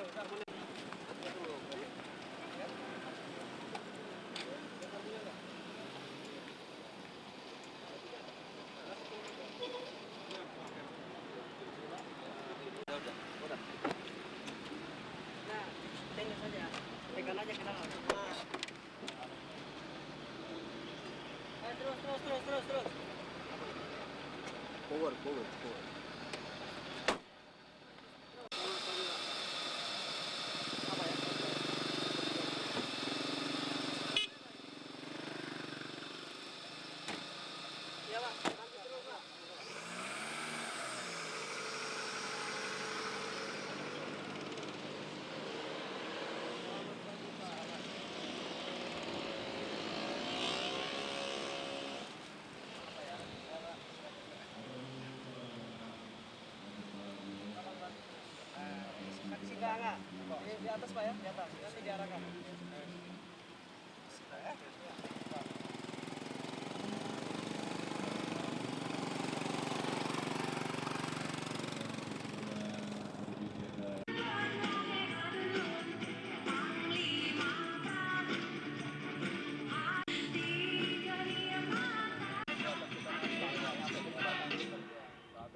Nah, tinggal saja. Pegang aja ke dalam. Terus. Power. Apa ya? Iya, Pak. Nanti terus, Pak. Enggak. Di atas, Pak ya? Di atas. Nanti diarahkan.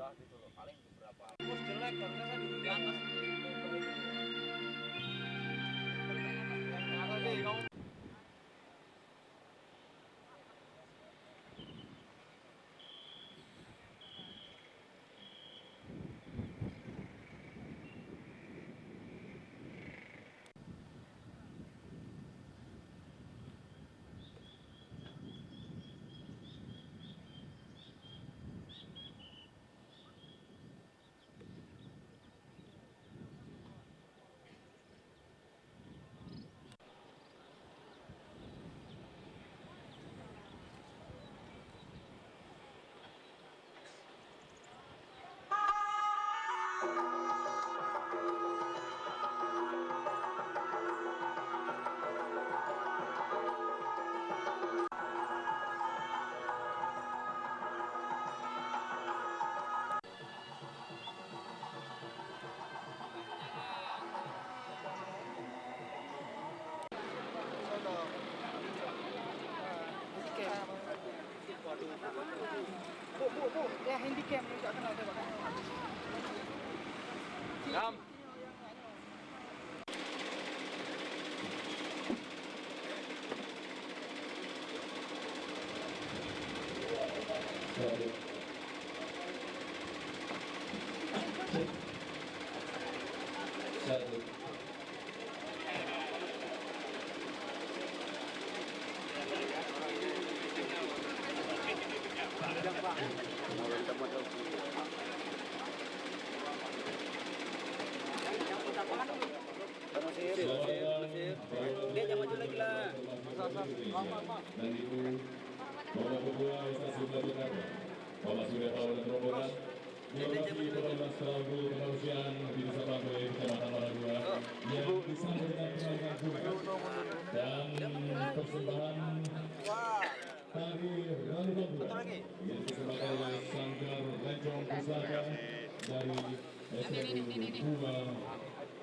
Gitu loh, paling beberapa. Terus jelek, karena saya duduk di atas. Bu, ya handicam yang tak kenal tembak. Ram. Satu. Masih. Dia jangan maju lagi lah. Dan Ibu Bapak Ketua Stasiun Batu Naga, Bapak Surya Paloh dan rombongan Lokasi Petugas Perahu Kemanusiaan di Desa Bangkoi, Kecamatan Maradua yang disambut dengan penarikan kursus dan persembahan tari Ranu Bangkoi yang dipersembahkan oleh Sanggar Lencong Pusaka dari SMU 2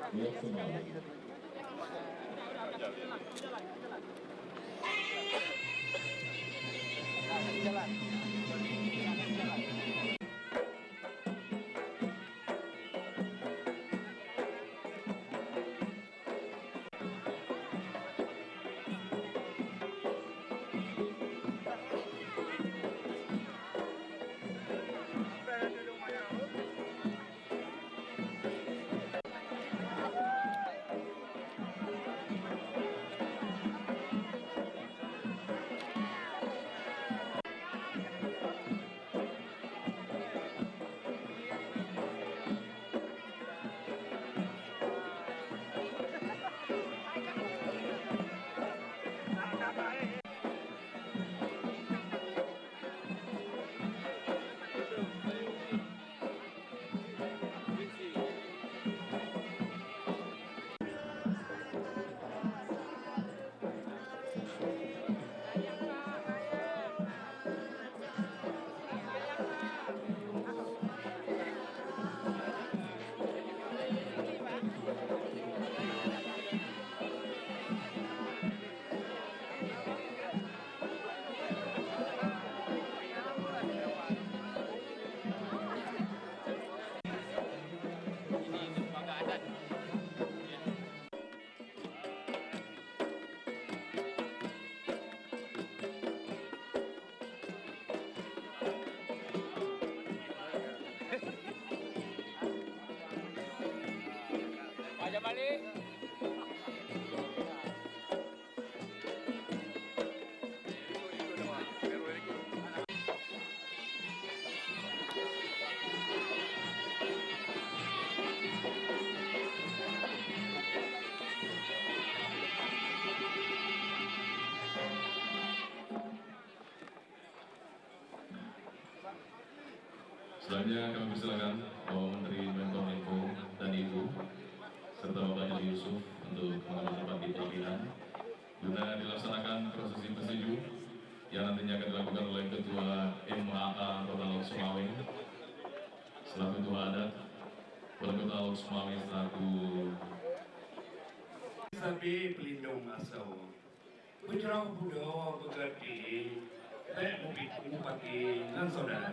Blok Semarang. Jalan. Aja balik. Selanjutnya kami persilakan Bapak Menteri Menkominfo dan Ibu serta Bapak Haji Yusuf untuk mengambil tempat di pimpinan guna dilaksanakan prosesi perseju yang nantinya akan dilakukan oleh Ketua MAA Kota Laut Sumawe selaku Ketua Adat Wali Kota Laut Sumawe selaku Sabi pelindung asal putra budo begerti dan bupati dan saudara.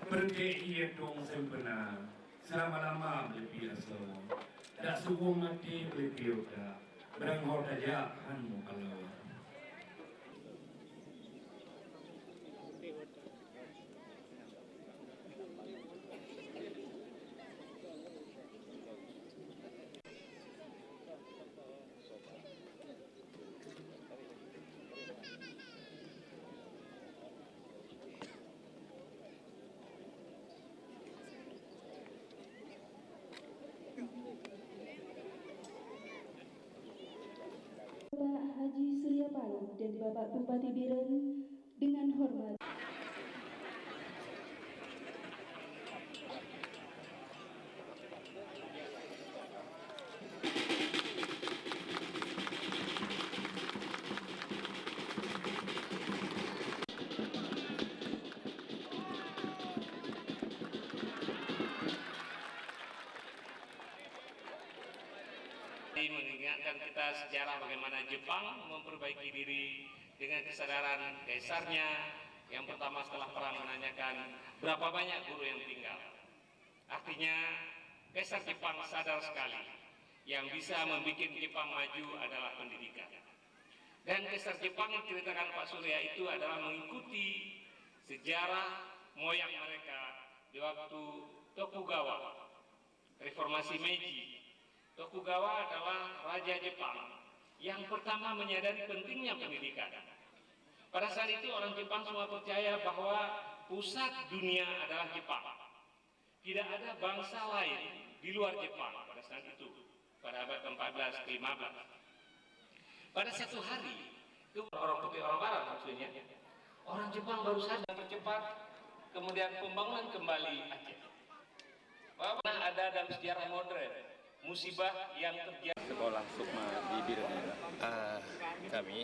Berjaya dong sempena selama-lama lebih asal tak subuh mati lebih udah beranghor aja hanmu kalau Bapak Haji Surya Paloh dan Bapak Bupati Biren dengan hormat. Mengingatkan kita sejarah bagaimana Jepang memperbaiki diri dengan kesadaran kaisarnya yang pertama setelah perang menanyakan berapa banyak guru yang tinggal. Artinya kaisar Jepang sadar sekali yang bisa membuat Jepang maju adalah pendidikan. Dan kaisar Jepang yang ceritakan Pak Surya itu adalah mengikuti sejarah moyang mereka di waktu Tokugawa, reformasi Meiji. Tokugawa adalah raja Jepang yang pertama menyadari pentingnya pendidikan. Pada saat itu orang Jepang semua percaya bahwa pusat dunia adalah Jepang. Tidak ada bangsa lain di luar Jepang pada saat itu, pada abad ke-14 ke-15. Pada satu hari, itu orang putih orang barat maksudnya, orang Jepang baru saja percepat kemudian pembangunan kembali Aceh. Pernah ada dalam sejarah modern musibah yang terjadi Sekolah Sukma di Biren. Kami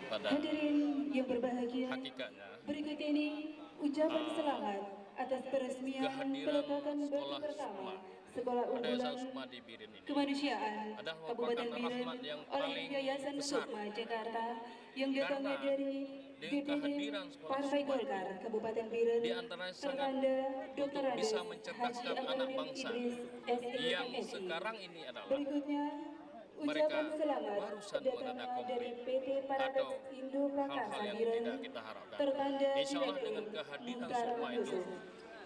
pada Hadirin yang berbahagia, hakikatnya berikut ini ucapan selamat atas peresmian kehadiran peletakan batu sekolah pertama Sukma Sekolah pada Unggulan Yayasan Sukma di Biren ini Kemanusiaan adalah Kabupaten merupakan Biren rahmat yang oleh paling Yayasan besar. Sukma Jakarta yang datangnya Karena dari dengan DPD kehadiran sekolah Partai Sukma Golkar Kabupaten Biren di antaranya sangat tertanda Dr. untuk Andes bisa Haji mencerdaskan anak Abdul bangsa Idris yang SMSI. sekarang ini adalah Berikutnya mereka ucapan selamat barusan datangnya berada dari komplit PT Paradox atau Indo Prakasa hal-hal yang Biren tidak kita harapkan. tertanda Insya Allah Direktur dengan kehadiran Muhtar Sukma itu Yusuf.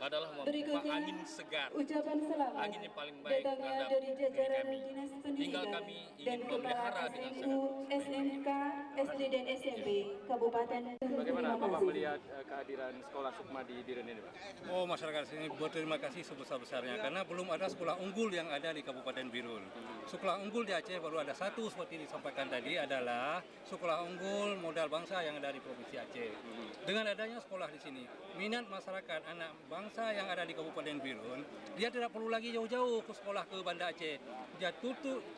adalah membuka Berikutnya, angin segar, ucapan selamat angin yang paling baik datangnya terhadap dari diri jajaran kami. Dinas Tinggal Pendidikan kami ingin dan Kepala memelihara dengan SMU, SMK, SD dan SMP Kabupaten. Bagaimana Terima Bapak kasih. melihat kehadiran sekolah Sukma di Biren ini, Pak? Oh, masyarakat sini berterima kasih sebesar-besarnya karena belum ada sekolah unggul yang ada di Kabupaten Biren. Sekolah unggul di Aceh baru ada satu seperti disampaikan tadi adalah sekolah unggul modal bangsa yang ada di Provinsi Aceh. Dengan adanya sekolah di sini, minat masyarakat anak bangsa yang ada di Kabupaten Biren, dia tidak perlu lagi jauh-jauh ke sekolah ke Banda Aceh. Dia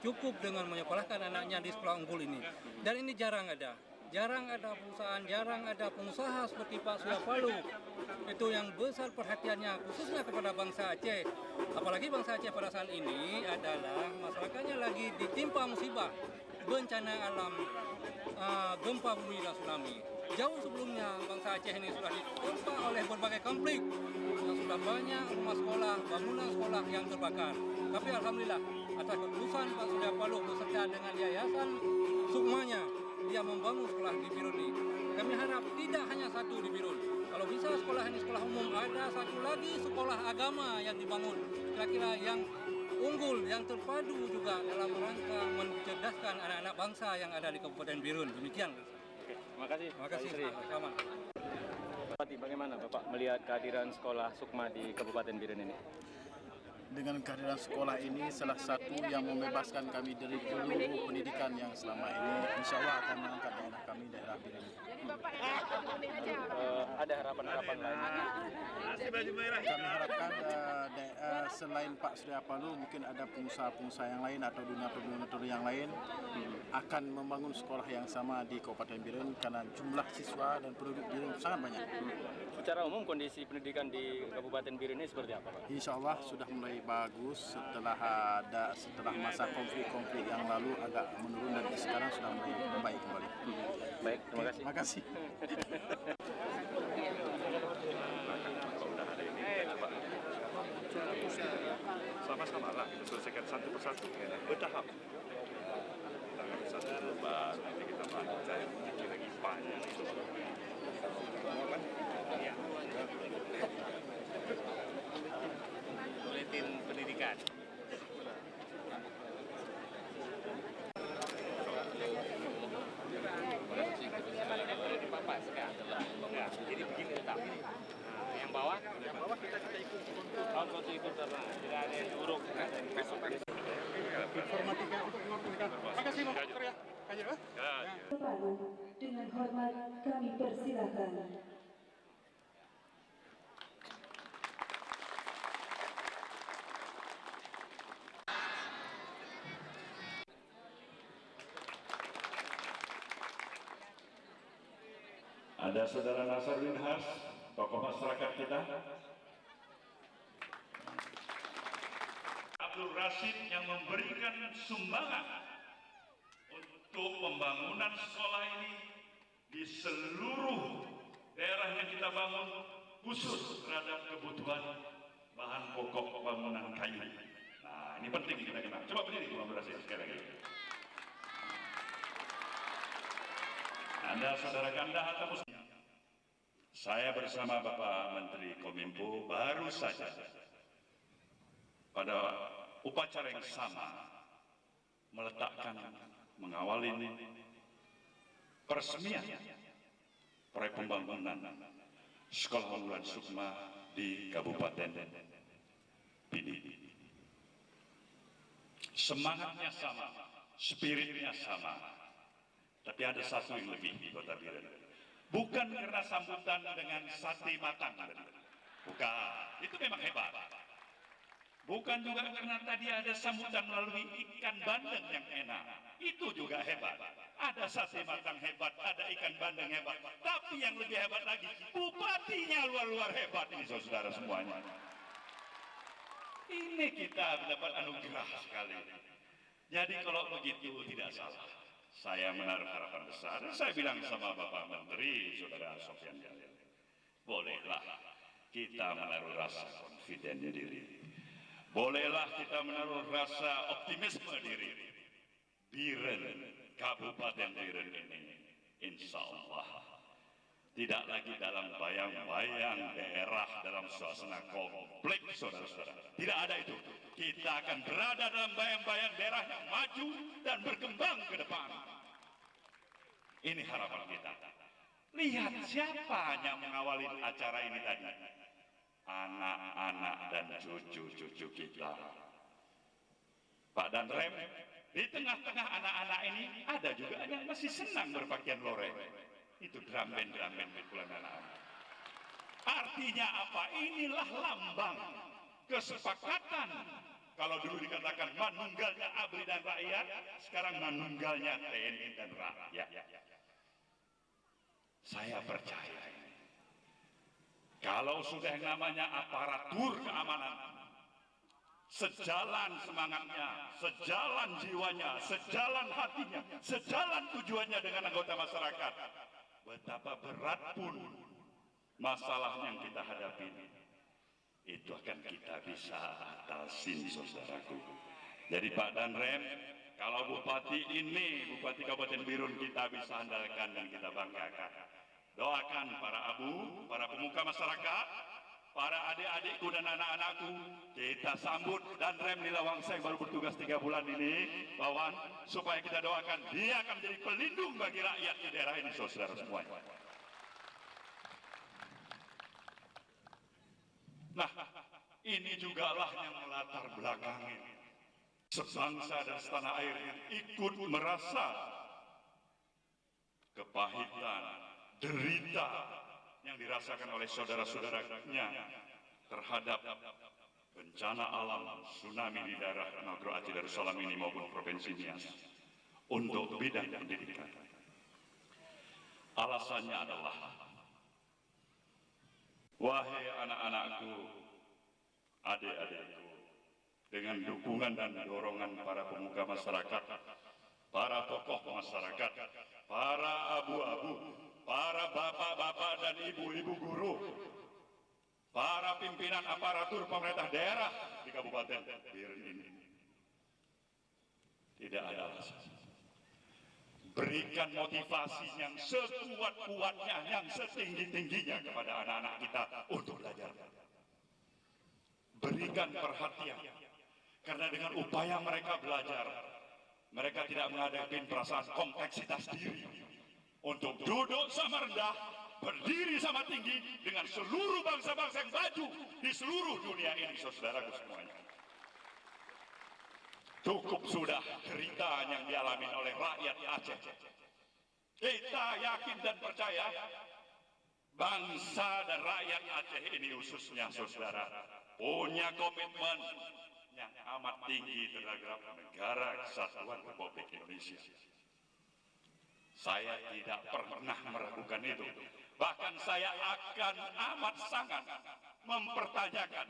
cukup dengan menyekolahkan anaknya di sekolah unggul ini. Dan ini jarang ada. Jarang ada perusahaan, jarang ada pengusaha seperti Pak Surya Paloh. Itu yang besar perhatiannya khususnya kepada bangsa Aceh. Apalagi bangsa Aceh pada saat ini adalah masyarakatnya lagi ditimpa musibah, bencana alam, gempa bumi dan tsunami. Jauh sebelumnya bangsa Aceh ini sudah ditimpa oleh berbagai konflik. Sudah banyak rumah sekolah, bangunan sekolah yang terbakar. Tapi alhamdulillah atas keputusan Pak Surya Paloh beserta dengan yayasan Sukmanya, dia membangun sekolah di Biren ini. kami harap tidak hanya satu di Birun. Kalau bisa sekolah ini sekolah umum, ada satu lagi sekolah agama yang dibangun. Kira-kira yang unggul, yang terpadu juga dalam rangka mencerdaskan anak-anak bangsa yang ada di Kabupaten Birun. Demikian. Terima kasih. Terima kasih. Pak Isri. Sama. Bupati, bagaimana Bapak melihat kehadiran sekolah Sukma di Kabupaten Biren ini? Dengan kehadiran sekolah ini salah satu yang membebaskan kami dari peluru pendidikan yang selama ini insya Allah akan mengangkat daerah kami, daerah Biren. Ada harapan-harapan lain? Kami harapkan selain Pak Surya Paloh mungkin ada pengusaha-pengusaha yang lain atau donatur-donatur yang lain akan membangun sekolah yang sama di Kabupaten Biren karena jumlah siswa dan penduduk Biren sangat banyak. Secara umum kondisi pendidikan di Kabupaten Biren ini seperti apa, Pak? Insya Allah sudah mulai bagus setelah masa konflik-konflik yang lalu agak menurun dan sekarang sudah mulai membaik kembali. Baik, terima kasih. Terima kasih. Sama-sama lah kita selesaikan satu persatu bertahap. Kita nggak bisa lebat, nanti kita baca yang mungkin lagi panjang itu. Ya. Buletin pendidikan. Ya, jadi begini tetap. Nah, yang bawah kita ikut. Kalau foto ikut sama, tidak ada yang buruk. Informatika untuk mengoperasikan. Terima kasih Pak Surya. Paloh, dengan hormat kami persilakan. Ada Saudara Nasruddin Has, tokoh masyarakat kita. Abdul Rashid yang memberikan sumbangan untuk pembangunan sekolah ini di seluruh daerah yang kita bangun, khusus terhadap kebutuhan bahan pokok bangunan kayu. Nah, ini penting kita kenal. Coba berdiri Abdul Rashid sekali lagi. Anda Saudara Ganda Hatta Muslim. Saya bersama Bapak Menteri Kominfo baru saja pada upacara yang sama meletakkan, mengawali peresmian proyek pembangunan sekolah unggulan Sukma di Kabupaten Pidi. Semangatnya sama, spiritnya sama, tapi ada satu yang lebih di Kota Biren. Bukan karena sambutan dengan sate matang, bukan, itu memang hebat. Bukan juga karena tadi ada sambutan melalui ikan bandeng yang enak, itu juga hebat. Ada sate matang hebat, ada ikan bandeng hebat, tapi yang lebih hebat lagi, bupatinya luar hebat ini saudara semuanya. Ini kita mendapat anugerah sekali. Jadi kalau begitu tidak salah. Saya menaruh harapan besar. Saya bilang sama Bapak Menteri, Saudara Sofyan Jalil, bolehlah kita menaruh rasa confident diri. Bolehlah kita menaruh rasa optimisme diri. Biren, Kabupaten Biren ini, insya Allah tidak lagi dalam bayang-bayang daerah dalam suasana konflik, saudara-saudara. Tidak ada itu. Kita akan berada dalam bayang-bayang daerah yang maju dan berkembang ke depan. Ini harapan kita. Lihat siapa yang mengawali acara ini tadi. Anak-anak dan cucu-cucu kita. Pak Danrem, di tengah-tengah anak-anak ini ada juga yang masih senang berpakaian loreng. Itu drum band kumpulan anak-anak. Artinya apa? Inilah lambang kesepakatan. Kalau dulu dikatakan manunggalnya ABRI dan rakyat, sekarang manunggalnya TNI dan rakyat. Saya percaya ini. Kalau sudah namanya aparatur keamanan, sejalan semangatnya, sejalan jiwanya, sejalan hatinya, sejalan tujuannya dengan anggota masyarakat, betapa berat pun masalah yang kita hadapi, itu akan kita bisa atasin, saudaraku. Jadi Pak Danrem, kalau bupati ini, bupati Kabupaten Birun kita bisa andalkan dan kita banggakan. doakan para abu, para pemuka masyarakat, para adik-adikku dan anak-anakku, kita sambut dan rem Nilawangsa yang baru bertugas 3 bulan ini, Bawan, supaya kita doakan dia akan menjadi pelindung bagi rakyat di daerah ini, saudara semuanya. Nah, ini jugalah yang melatar belakangi sebangsa dan setanah air yang ikut merasa kepahitan, derita yang dirasakan oleh saudara-saudaranya terhadap bencana alam tsunami di daerah Nagro Aceh Darussalam ini maupun Provinsi Nias untuk bidang pendidikan. Alasannya adalah, wahai anak-anakku, adik-adikku, dengan dukungan dan dorongan para pemuka masyarakat, para tokoh masyarakat, para abu-abu, para bapak-bapak dan ibu-ibu guru, para pimpinan aparatur pemerintah daerah di Kabupaten Biren ini, tidak ada alasan. Berikan motivasi yang sekuat-kuatnya, yang setinggi-tingginya kepada anak-anak kita untuk belajar. Berikan perhatian, karena dengan upaya mereka belajar, mereka tidak menghadapi perasaan kompleksitas diri untuk duduk sama rendah, berdiri sama tinggi dengan seluruh bangsa-bangsa yang maju di seluruh dunia ini, saudaraku semuanya. Cukup sudah cerita yang dialami oleh rakyat Aceh. Kita yakin dan percaya bangsa dan rakyat Aceh ini khususnya, saudara, punya komitmen yang amat tinggi terhadap negara kesatuan Republik Indonesia. Saya tidak pernah meragukan itu. Bahkan saya akan amat sangat mempertanyakan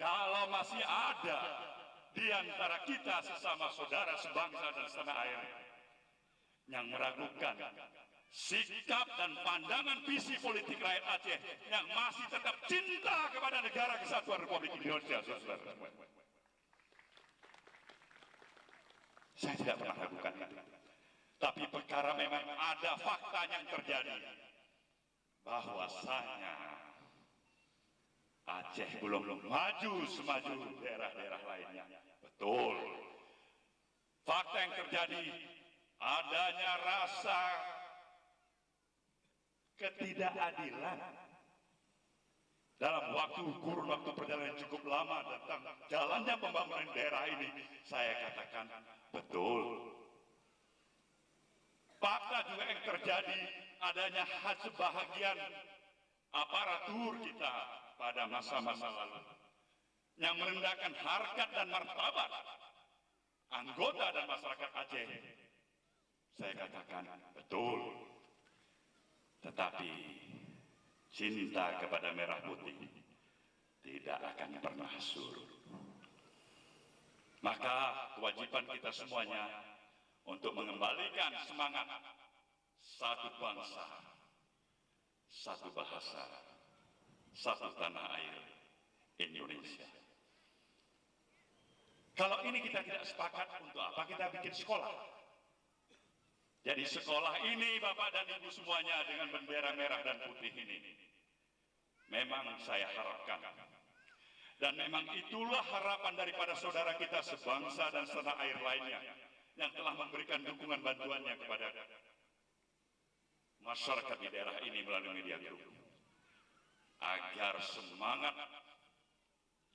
kalau masih ada di antara kita sesama saudara sebangsa dan setanah air yang meragukan sikap dan pandangan visi politik rakyat Aceh yang masih tetap cinta kepada negara kesatuan Republik Indonesia, saudara. Saya tidak pernah ragukan itu. Tapi perkara memang ada fakta yang terjadi, bahwasanya Aceh belum maju semaju daerah-daerah lainnya. Betul. Fakta yang terjadi, adanya rasa ketidakadilan dalam kurun waktu perjalanan cukup lama tentang jalannya pembangunan daerah ini. Saya katakan betul. Fakta juga yang terjadi, adanya sebahagian aparatur kita pada masa-masa lalu yang merendahkan harkat dan martabat anggota dan masyarakat Aceh. Saya katakan betul. Tetapi cinta kepada merah putih tidak akan pernah surut. Maka kewajiban kita semuanya untuk mengembalikan semangat satu bangsa, satu bahasa, satu tanah air Indonesia. Kalau ini kita tidak sepakat, untuk apa kita bikin sekolah? Jadi sekolah ini Bapak dan Ibu semuanya dengan bendera merah dan putih ini memang saya harapkan, dan memang itulah harapan daripada saudara kita sebangsa dan setanah air lainnya yang telah memberikan dukungan bantuannya kepada masyarakat di daerah ini melalui media group, agar semangat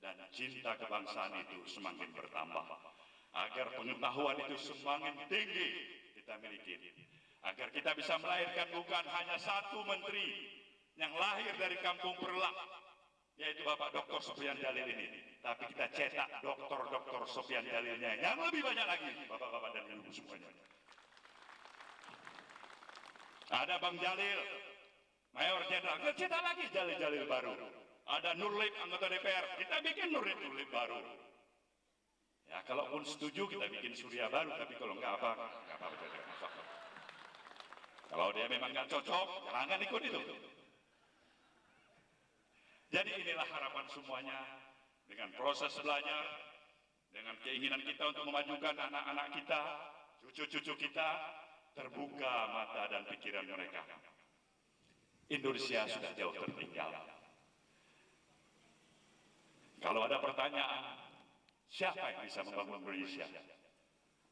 dan cinta kebangsaan itu semakin bertambah, agar pengetahuan itu semakin tinggi kita miliki, agar kita bisa melahirkan bukan hanya satu menteri yang lahir dari kampung Perlak, yaitu Bapak Dr. Sofyan Jalil ini, tapi kita cetak doktor-doktor Sofyan Jalilnya yang lebih banyak lagi, Bapak-bapak dan Ibu semuanya. Ada Bang Jalil, Mayor Jenderal, kita cetak lagi Jalil-Jalil baru. Ada Nurlip, anggota DPR, kita bikin Nurlip baru. Ya, kalaupun setuju kita bikin Surya baru, tapi kalau enggak apa-apa. Kalau dia memang enggak cocok, jangan ikut itu. Jadi inilah harapan semuanya, dengan proses belajar, dengan keinginan kita untuk memajukan anak-anak kita, cucu-cucu kita, terbuka mata dan pikiran mereka. Indonesia sudah jauh tertinggal. Kalau ada pertanyaan, siapa yang bisa membangun Indonesia?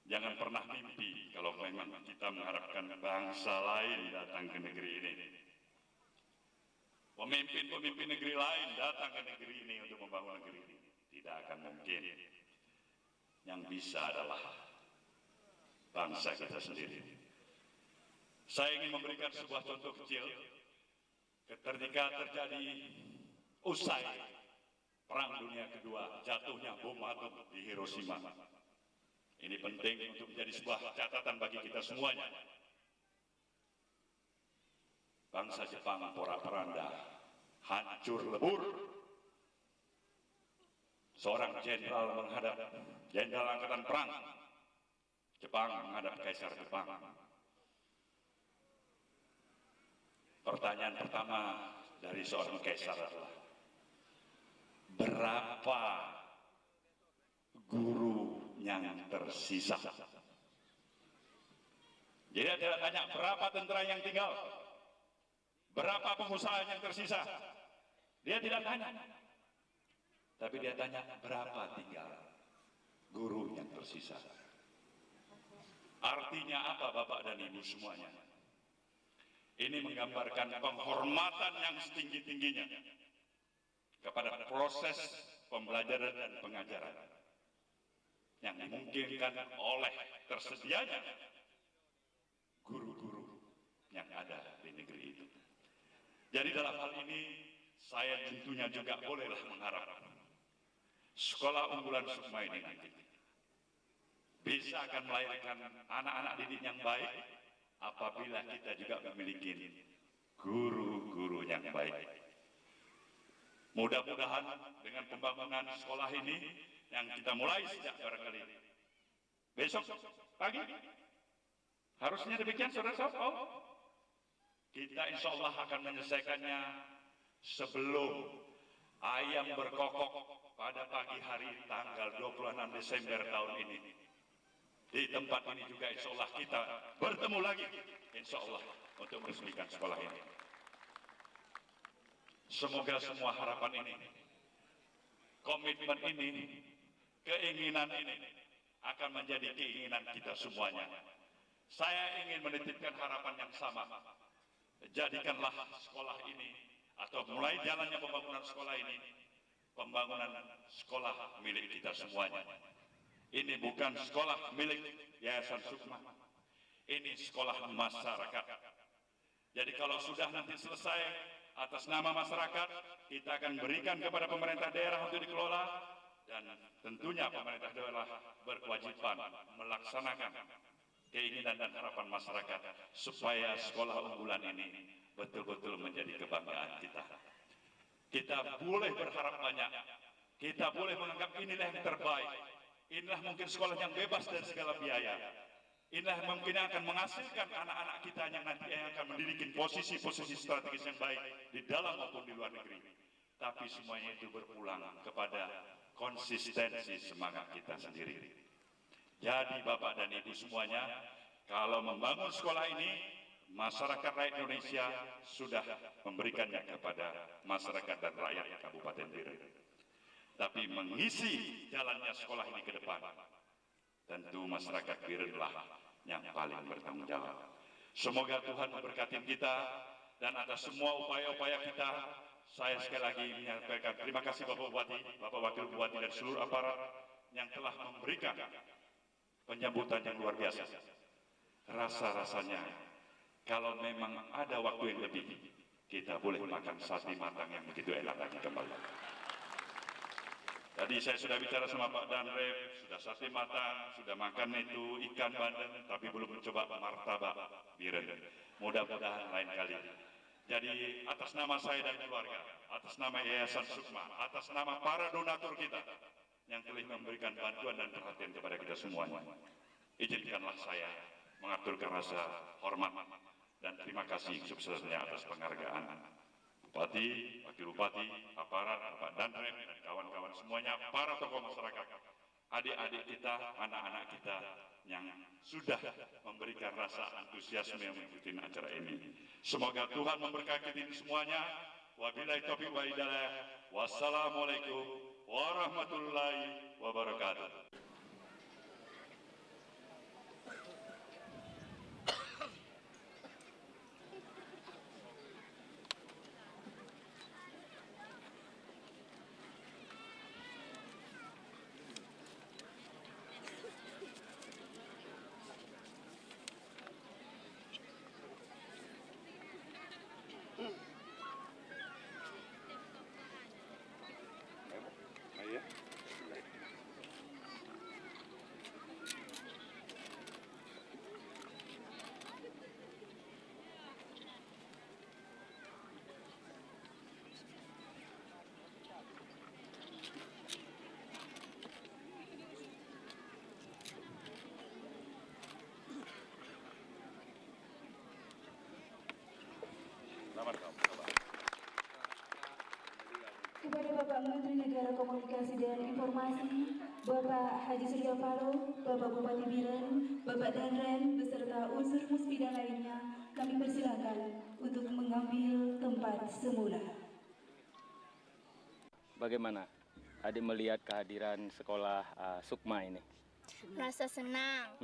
Jangan pernah mimpi kalau memang kita mengharapkan bangsa lain datang ke negeri ini. Pemimpin-pemimpin negeri lain datang ke negeri ini untuk membangun negeri ini. Tidak akan mungkin. Yang bisa adalah bangsa kita sendiri. Saya ingin memberikan sebuah contoh kecil. Ketika terjadi usai Perang Dunia Kedua, jatuhnya bom atom di Hiroshima. Ini penting untuk menjadi sebuah catatan bagi kita semuanya. Bangsa Jepang porak-poranda, hancur lebur. Seorang jenderal menghadap jenderal angkatan perang Jepang menghadap kaisar Jepang. Pertanyaan pertama dari seorang kaisar adalah, berapa guru yang tersisa? Jadi dia tidak tanya berapa tentara yang tinggal, berapa pengusaha yang tersisa. Dia tidak tanya. Tapi dia tanya berapa tinggal guru yang tersisa. Artinya apa Bapak dan Ibu semuanya? Ini menggambarkan penghormatan yang setinggi-tingginya kepada proses pembelajaran dan pengajaran yang dimungkinkan oleh tersedianya guru-guru yang ada di negeri itu. Jadi dalam hal ini saya tentunya juga bolehlah mengharap sekolah unggulan Sukma ini nanti bisa akan melahirkan anak-anak didik yang baik apabila kita juga memiliki guru-guru yang baik. Mudah-mudahan dengan pembangunan sekolah ini yang kita mulai sejak barangkali besok pagi, harusnya demikian saudara-saudara. Kita insya Allah akan menyelesaikannya sebelum ayam berkokok pada pagi hari tanggal 26 Desember tahun ini. Di tempat ini juga insya Allah kita bertemu lagi insya Allah untuk meresmikan sekolah ini. Semoga semua harapan ini, komitmen ini, keinginan ini akan menjadi keinginan kita semuanya. Saya ingin menitipkan harapan yang sama. Jadikanlah sekolah ini atau mulai jalannya pembangunan sekolah ini, pembangunan sekolah milik kita semuanya. Ini bukan sekolah milik Yayasan Sukma. Ini sekolah masyarakat. Jadi kalau sudah nanti selesai atas nama masyarakat, kita akan berikan kepada pemerintah daerah untuk dikelola, dan tentunya pemerintah daerah berkewajiban melaksanakan keinginan dan harapan masyarakat supaya sekolah unggulan ini betul-betul menjadi kebanggaan kita. Kita boleh berharap banyak, kita boleh menganggap inilah yang terbaik, inilah mungkin sekolah yang bebas dari segala biaya, inilah mungkin yang akan menghasilkan anak-anak kita yang nanti akan mendidik posisi-posisi strategis yang baik di dalam maupun di luar negeri. Tapi semuanya itu berpulang kepada konsistensi semangat kita sendiri. Jadi Bapak dan Ibu semuanya, kalau membangun sekolah ini, masyarakat rakyat Indonesia sudah memberikannya kepada masyarakat dan rakyat Kabupaten Biren. Tapi mengisi jalannya sekolah ini ke depan, tentu masyarakat Birenlah yang paling bertanggung jawab. Semoga Tuhan memberkati kita, dan atas semua upaya-upaya kita, saya sekali lagi menyampaikan terima kasih Bapak Bupati, Bapak Wakil Bupati dan seluruh aparat yang telah memberikan penyambutan yang luar biasa. Rasa-rasanya kalau memang ada waktu yang lebih, kita boleh makan sate matang yang begitu enak lagi kembali. Tadi saya sudah bicara sama Pak Danrem, sudah sate matang, sudah makan itu ikan bandeng, tapi belum mencoba martabak Biren. Mudah-mudahan lain kali. Jadi atas nama saya dan keluarga, atas nama Yayasan Sukma, atas nama para donatur kita yang telah memberikan bantuan dan perhatian kepada kita semuanya, izinkanlah saya mengaturkan rasa hormat dan terima kasih sebesar-besarnya atas penghargaan Bupati, Wakil Bupati, aparat, Pak Danrem, dan kawan-kawan semuanya, para tokoh masyarakat, adik-adik kita, anak-anak kita, yang sudah memberikan rasa antusiasme mengikuti acara ini. Semoga Tuhan memberkati ini semuanya. Wabillahi taufiq wa hidayah. Wassalamualaikum warahmatullahi wabarakatuh. Kepada Bapak Menteri Negara Komunikasi dan Informasi, Bapak Haji Surya Paloh, Bapak Bupati Biren, Bapak Danrem, beserta unsur musbida lainnya, kami persilakan untuk mengambil tempat semula. Bagaimana adik melihat kehadiran sekolah Sukma ini? Merasa senang.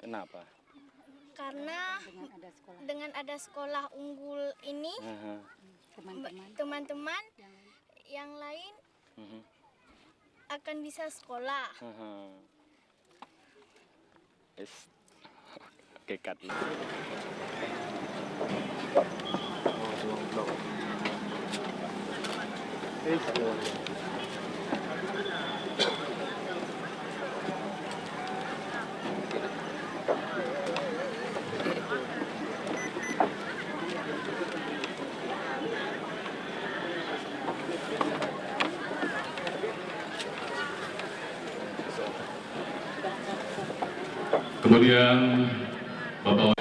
Kenapa? Karena dengan ada sekolah unggul ini, teman-teman yang lain akan bisa sekolah. Oke, cut. Kemudian Bapak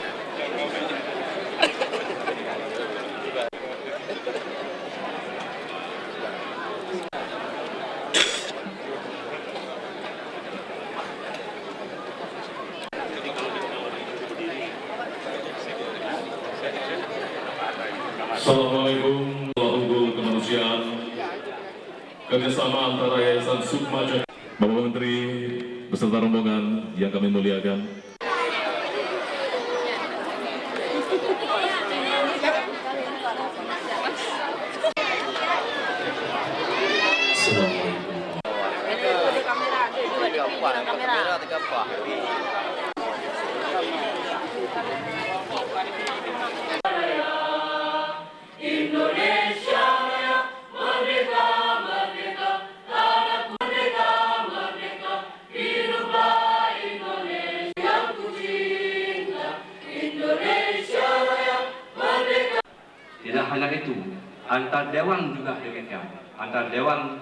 Assalamualaikum warahmatullahi unggul kemanusiaan kerjasama antara Yayasan Sukma Bapak Menteri beserta rombongan yang kami muliakan. Indonesia merdeka, merdeka, tanah merdeka, merdeka, hiduplah Indonesia yang ku cinta, Indonesia Raya merdeka. Tidak hanya itu, antar dewan juga demikian, antar dewan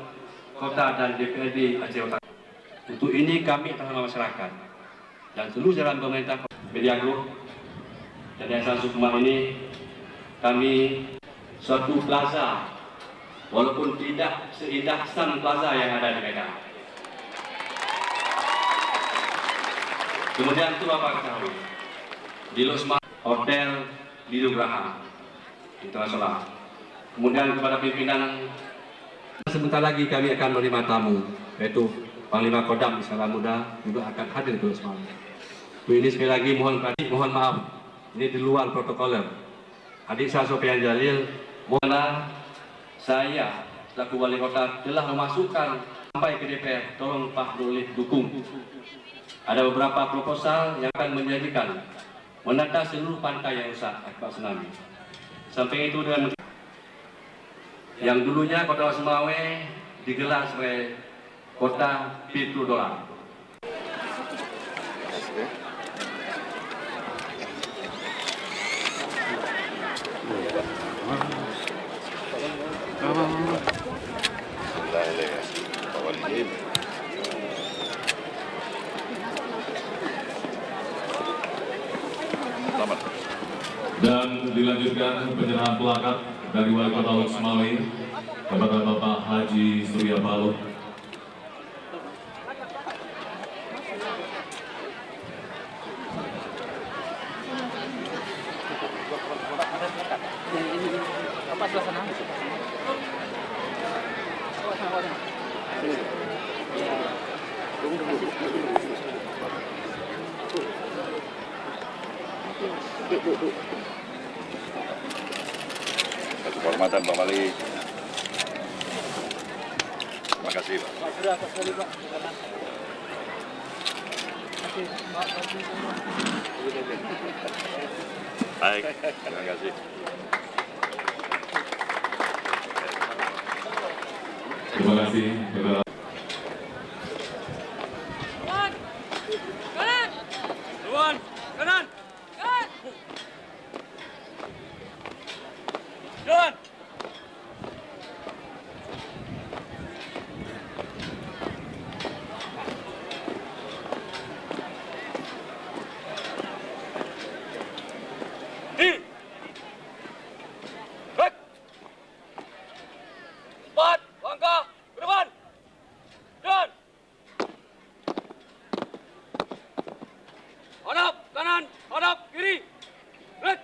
kota dan DPRD Aceh Utara. Untuk ini kami atas nama masyarakat dan seluruh jalan pemerintah Media Group dan Yayasan Sukma ini, kami suatu plaza walaupun tidak seindah Sun Plaza yang ada di Medan. Kemudian itu Bapak ketahui di Losma Hotel di Nugraha Internasional. Kemudian kepada pimpinan, sebentar lagi kami akan menerima tamu, yaitu Panglima Kodam Istana Muda juga akan hadir ke Losma. Ini sekali lagi mohon maaf, ini di luar protokoler. Adik saya Sofian Jalil, mohonlah saya selaku wali kota telah memasukkan sampai ke DPR, tolong Pak Nurul dukung. Ada beberapa proposal yang akan menjadikan menata seluruh pantai yang rusak akibat tsunami. Sampai itu dengan yang dulunya Kota Semawe digelar sebagai kota Pintu Dolar. Dan dilanjutkan penyerahan plakat dari Wali Kota Lok Semawe kepada Bapak Haji Surya Paloh. Satu kehormatan Pak Wali. Terima kasih Pak. Baik, terima kasih. Terima kasih. Kanan! Kanan! Jalan! Empat, langkah ke depan. Jalan. Hadap kanan, hadap kiri. Red.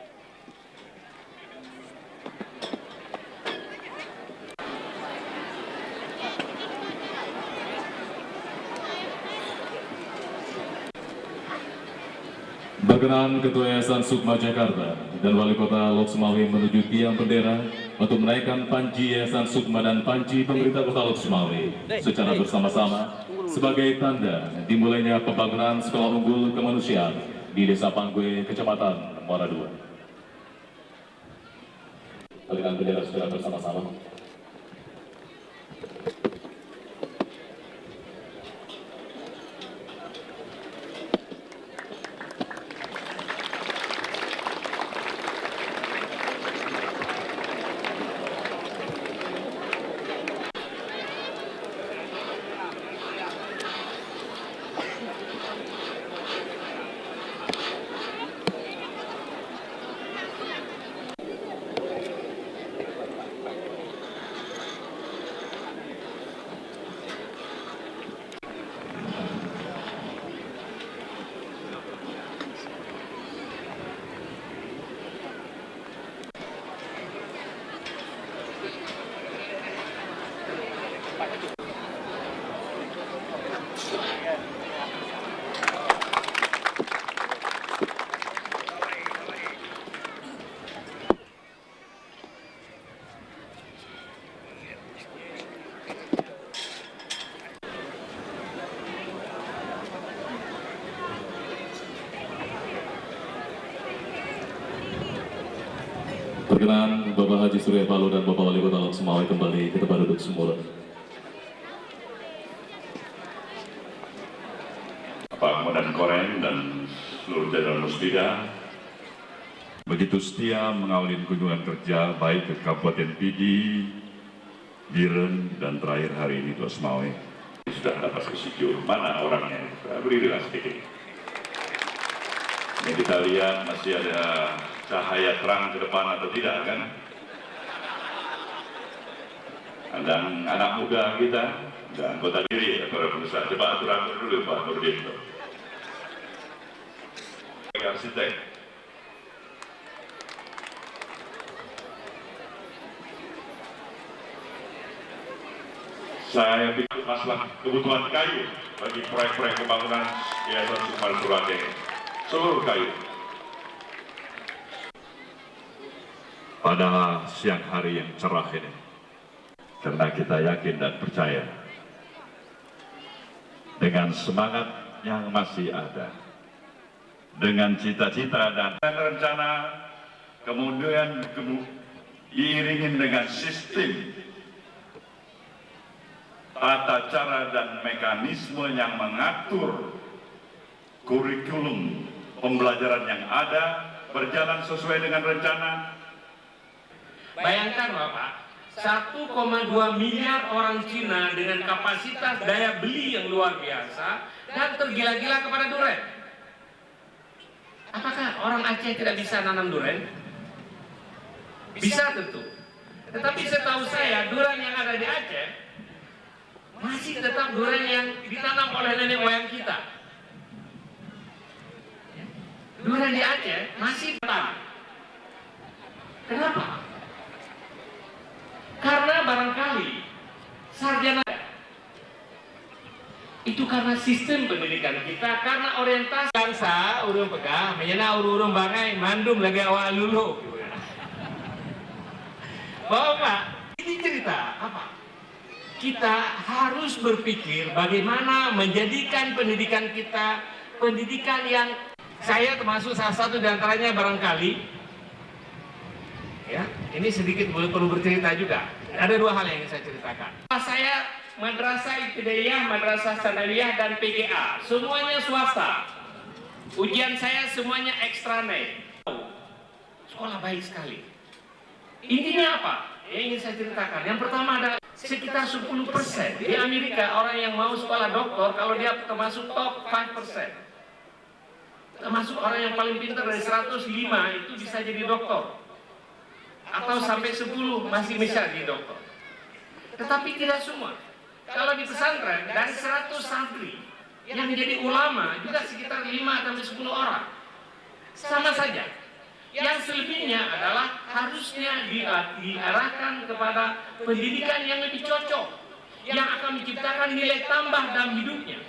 Berkenan Ketua Yayasan Sukma Jakarta dan Wali Kota Lok Sumawe menuju tiang bendera untuk menaikkan panji Yayasan Sukma dan panji pemerintah Kota Lok Sumawe secara bersama-sama sebagai tanda dimulainya pembangunan Sekolah Unggul Kemanusiaan di Desa Panggue, Kecamatan Muara II. Tarikan bendera secara bersama-sama. Perkenan Bapak Haji Surya Paloh dan Bapak Wali Kota Lok Sumawe kembali ke tempat duduk semula. Pak Komandan Korem dan seluruh jajaran Musbida begitu setia mengawali kunjungan kerja baik ke Kabupaten Pidi, Biren, dan terakhir hari ini Lok Sumawe. Sudah dapat kesijur, mana orangnya? Berilah sedikit. Ini kita lihat masih ada cahaya terang ke depan atau tidak kan? Ada anak muda kita, dan anggota diri, para pengusaha. Coba atur-atur dulu Pak Nurdin. Arsitek. Saya pikir masalah kebutuhan kayu bagi proyek-proyek pembangunan Yayasan Sukma Surate. Seluruh kayu. Pada siang hari yang cerah ini, karena kita yakin dan percaya dengan semangat yang masih ada, dengan cita-cita dan rencana, kemudian diiringin dengan sistem, tata cara dan mekanisme yang mengatur kurikulum pembelajaran yang ada berjalan sesuai dengan rencana. Bayangkan Bapak, 1,2 miliar orang Cina dengan kapasitas daya beli yang luar biasa dan tergila-gila kepada durian. Apakah orang Aceh tidak bisa nanam durian? Bisa tentu. Tetapi setahu saya durian yang ada di Aceh masih tetap durian yang ditanam oleh nenek moyang kita. Durian di Aceh masih tetap. Kenapa? Karena barangkali sarjana Itu karena sistem pendidikan kita, karena orientasi bangsa, urung pegah, menyena urung bangai, mandum lagi awal lulu. Bapak, ini cerita apa? Kita harus berpikir bagaimana menjadikan pendidikan kita pendidikan yang saya termasuk salah satu di antaranya barangkali. Ya, ini sedikit perlu bercerita juga. Ada dua hal yang ingin saya ceritakan. Saya Madrasah Ibtidaiyah, Madrasah Sanawiyah, dan PGA, semuanya swasta. Ujian saya semuanya ekstra naik. Sekolah baik sekali. Intinya apa? Yang ingin saya ceritakan. Yang pertama adalah sekitar 10% di Amerika orang yang mau sekolah doktor, kalau dia termasuk top 5%. Termasuk orang yang paling pintar dari 105 itu bisa jadi doktor. Atau sampai 10 masih bisa jadi doktor. Tetapi tidak semua. Kalau di pesantren dari 100 santri yang menjadi ulama juga sekitar 5-10 orang. Sama saja. Yang selebihnya adalah harusnya diarahkan kepada pendidikan yang lebih cocok, yang akan menciptakan nilai tambah dalam hidupnya.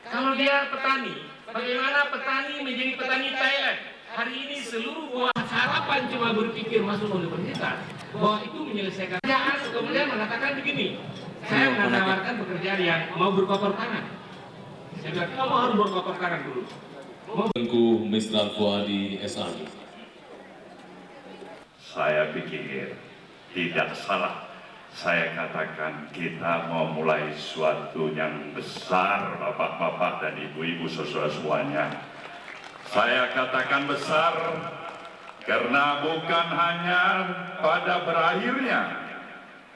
Kalau dia petani, bagaimana petani menjadi petani Thailand? Hari ini seluruh buah harapan cuma berpikir masuk universitas, bahwa itu menyelesaikan pekerjaan, kemudian mengatakan begini, saya menawarkan pekerjaan yang mau berkotor tangan. Saya bilang, kamu harus berkotor tangan dulu. Tengku Mistral Fuadi SA. Saya pikir tidak salah saya katakan kita mau mulai suatu yang besar, bapak-bapak dan ibu-ibu saudara semuanya. Saya katakan besar karena bukan hanya pada berakhirnya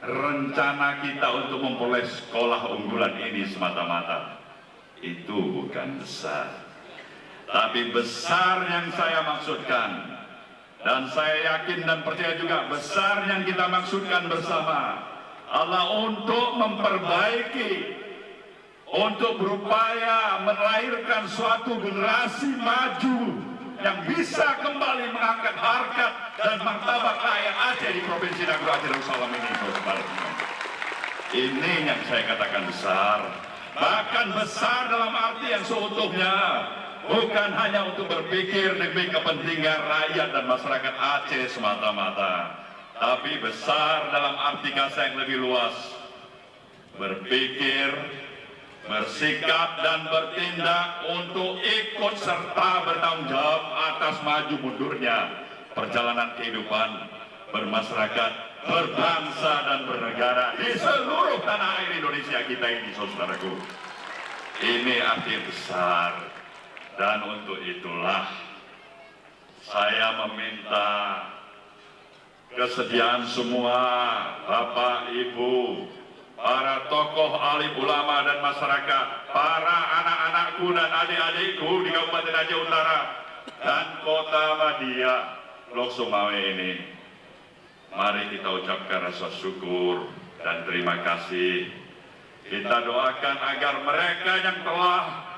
rencana kita untuk memperoleh sekolah unggulan ini semata-mata. Itu bukan besar. Tapi besar yang saya maksudkan, dan saya yakin dan percaya juga besar yang kita maksudkan bersama adalah untuk memperbaiki, untuk berupaya melahirkan suatu generasi maju yang bisa kembali mengangkat harkat dan martabat rakyat Aceh di Provinsi Nagara Aceh Darussalam ini. Ini yang saya katakan besar, bahkan besar dalam arti yang seutuhnya. Bukan hanya untuk berpikir demi kepentingan rakyat dan masyarakat Aceh semata-mata, tapi besar dalam arti kata yang lebih luas. Berpikir, bersikap dan bertindak untuk ikut serta bertanggung jawab atas maju mundurnya perjalanan kehidupan bermasyarakat, berbangsa dan bernegara di seluruh tanah air Indonesia kita ini, saudaraku. Ini arti besar. Dan untuk itulah saya meminta kesediaan semua Bapak, Ibu, para tokoh alim ulama dan masyarakat, para anak-anakku dan adik-adikku di Kabupaten Aceh Utara dan Kota Madia, Lok Sumawe ini. Mari kita ucapkan rasa syukur dan terima kasih. Kita doakan agar mereka yang telah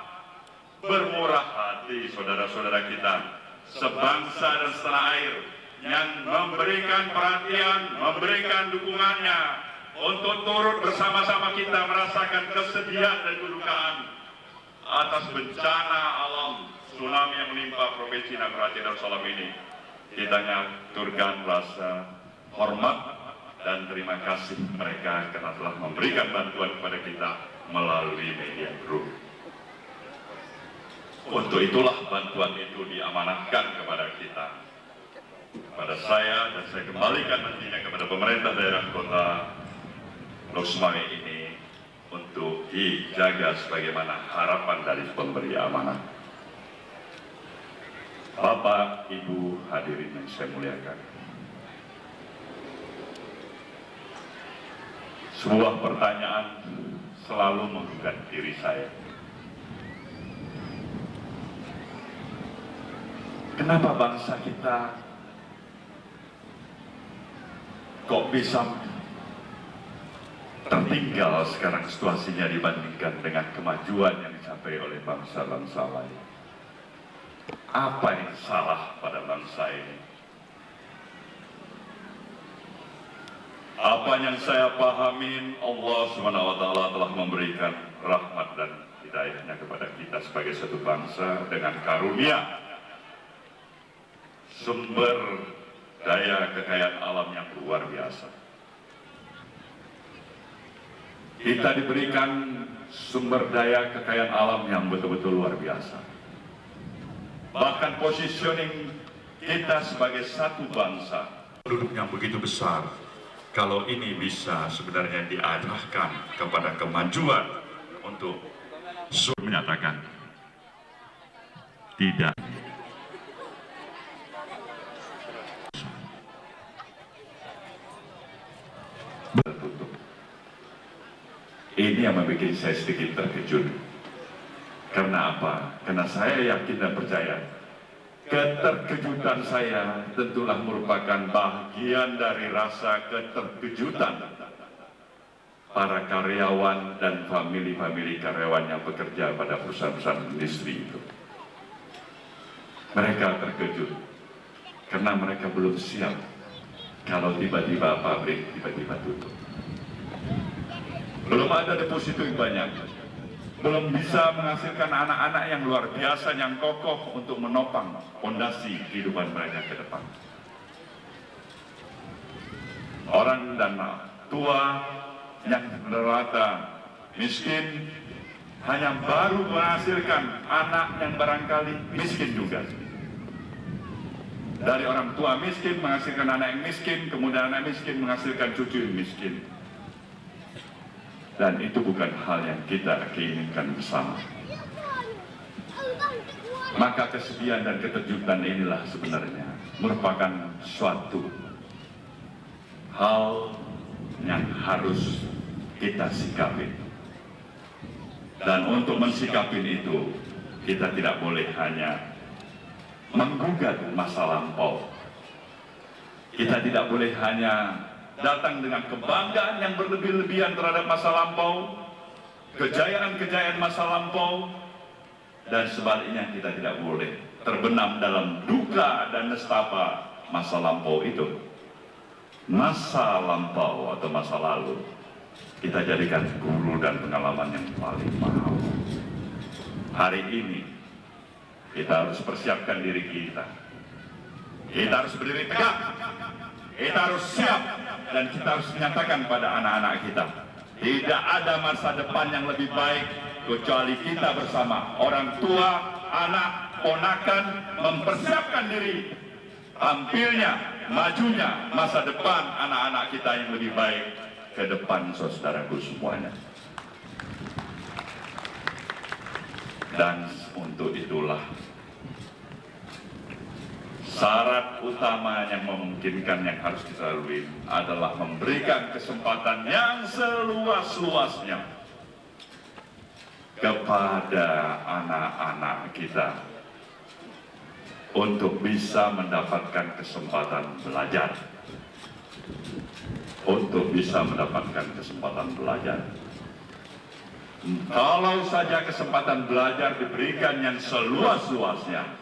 bermurah hati, saudara-saudara kita sebangsa dan setanah air, yang memberikan perhatian, memberikan dukungannya untuk turut bersama-sama kita merasakan kesedihan dan kedukaan atas bencana alam tsunami yang menimpa Provinsi Nagara Aceh Darussalam ini. Kita nyaturkan rasa hormat dan terima kasih mereka karena telah memberikan bantuan kepada kita melalui media group. Untuk itulah bantuan itu diamanahkan kepada kita, kepada saya, dan saya kembalikan nantinya kepada pemerintah daerah Kota Lok Sumawe ini untuk dijaga sebagaimana harapan dari pemberi amanah. Bapak, Ibu hadirin yang saya muliakan, sebuah pertanyaan selalu menggugat diri saya. Kenapa bangsa kita kok bisa tertinggal sekarang situasinya dibandingkan dengan kemajuan yang dicapai oleh bangsa-bangsa lain? Apa yang salah pada bangsa ini? Apa yang saya pahamin, Allah SWT telah memberikan rahmat dan hidayahnya kepada kita sebagai satu bangsa dengan karunia sumber daya kekayaan alam yang luar biasa. Kita diberikan sumber daya kekayaan alam yang betul-betul luar biasa. Bahkan positioning kita sebagai satu bangsa, penduduk yang begitu besar, kalau ini bisa sebenarnya diarahkan kepada kemajuan untuk menyatakan tidak. Tertutup. Ini yang membuat saya sedikit terkejut. Karena apa? Karena saya yakin dan percaya keterkejutan saya tentulah merupakan bagian dari rasa keterkejutan para karyawan dan famili-famili karyawan yang bekerja pada perusahaan-perusahaan industri itu. Mereka terkejut karena mereka belum siap kalau tiba-tiba pabrik tiba-tiba tutup. Belum ada deposito yang banyak, belum bisa menghasilkan anak-anak yang luar biasa, yang kokoh untuk menopang fondasi kehidupan mereka ke depan. Orang dan tua yang rata miskin hanya baru menghasilkan anak yang barangkali miskin juga. Dari orang tua miskin menghasilkan anak yang miskin, kemudian anak miskin menghasilkan cucu yang miskin. Dan itu bukan hal yang kita inginkan bersama. Maka kesedihan dan keterkejutan inilah sebenarnya merupakan suatu hal yang harus kita sikapi. Dan untuk mensikapi itu, kita tidak boleh hanya menggugat masa lampau. Kita tidak boleh hanya datang dengan kebanggaan yang berlebih-lebihan terhadap masa lampau, kejayaan-kejayaan masa lampau, dan sebaliknya kita tidak boleh terbenam dalam duka dan nestapa masa lampau itu. Masa lampau atau masa lalu kita jadikan guru dan pengalaman yang paling mahal. Hari ini kita harus persiapkan diri kita. Kita harus berdiri tegak. Kita harus siap dan kita harus menyatakan pada anak-anak kita, tidak ada masa depan yang lebih baik kecuali kita bersama orang tua, anak, ponakan mempersiapkan diri tampilnya, majunya masa depan anak-anak kita yang lebih baik ke depan, saudaraku semuanya. Dan untuk itulah syarat utama yang memungkinkan yang harus kita lalui adalah memberikan kesempatan yang seluas-luasnya kepada anak-anak kita untuk bisa mendapatkan kesempatan belajar. Untuk bisa mendapatkan kesempatan belajar. Kalau saja kesempatan belajar diberikan yang seluas-luasnya,